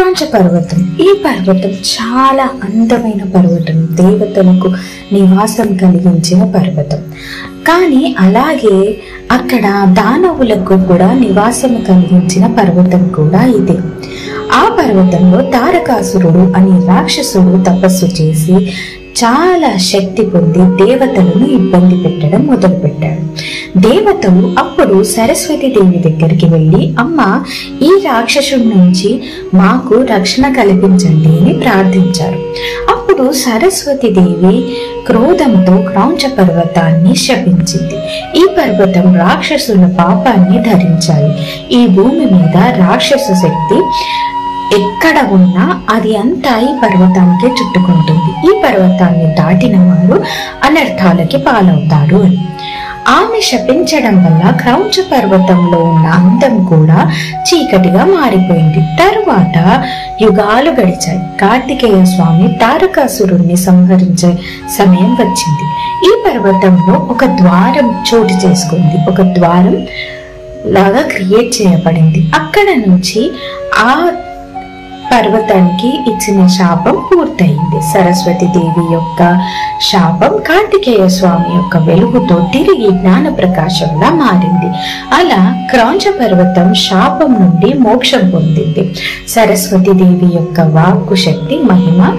క్రౌంచ పర్వతం. ఈ పర్వతం చాలా అందమైన పర్వతం, దేవతలకు నివాసం కలిగించిన పర్వతం. కానీ అలాగే అక్కడ దానవులకు కూడా నివాసం కలిగించిన పర్వతం కూడా ఇదే. ఆ పర్వతంలో తారకాసురుడు అనే రాక్షసుడు తపస్సు చేసి చాలా శక్తి పొంది దేవతలను ఇబ్బంది పెట్టడం మొదలుపెట్టాడు. దేవతలు అప్పుడు సరస్వతి దేవి దగ్గరికి వెళ్ళి, అమ్మ, ఈ రాక్షసుడి నుంచి మాకు రక్షణ కల్పించండి అని ప్రార్థించారు. అప్పుడు సరస్వతి దేవి క్రోధంతో క్రౌంచ పర్వతాన్ని శపించింది. ఈ పర్వతం రాక్షసుల పాపాన్ని ధరించాలి. ఈ భూమి మీద రాక్షస శక్తి ఎక్కడ ఉన్నా అది అంతా ఈ పర్వతానికే చుట్టుకుంటుంది. ఈ పర్వతాన్ని దాటిన వారు అనర్థాలకి పాలవుతారు అని. ఆమె శపించడం వల్ల క్రౌంచ పర్వతంలో ఉన్న అందం కూడా చీకటిగా మారిపోయింది. తరువాత యుగాలు గడిచాయి. కార్తికేయ స్వామి తారకాసురుణ్ణి సంహరించే సమయం వచ్చింది. ఈ పర్వతంలో ఒక ద్వారం చోటు చేసుకుంది. ఒక ద్వారం లాగా క్రియేట్ చేయబడింది. అక్కడ నుంచి ఆ పర్వతానికి ఇచ్చిన శాపం పూర్తయింది. సరస్వతి దేవి యొక్క శాపం కార్తికేయ స్వామి యొక్క వెలుగుతో తిరిగి జ్ఞాన ప్రకాశంగా మారింది. అలా క్రౌంచ పర్వతం శాపం నుండి మోక్షం పొందింది. సరస్వతి దేవి యొక్క వాక్కు శక్తి మహిమ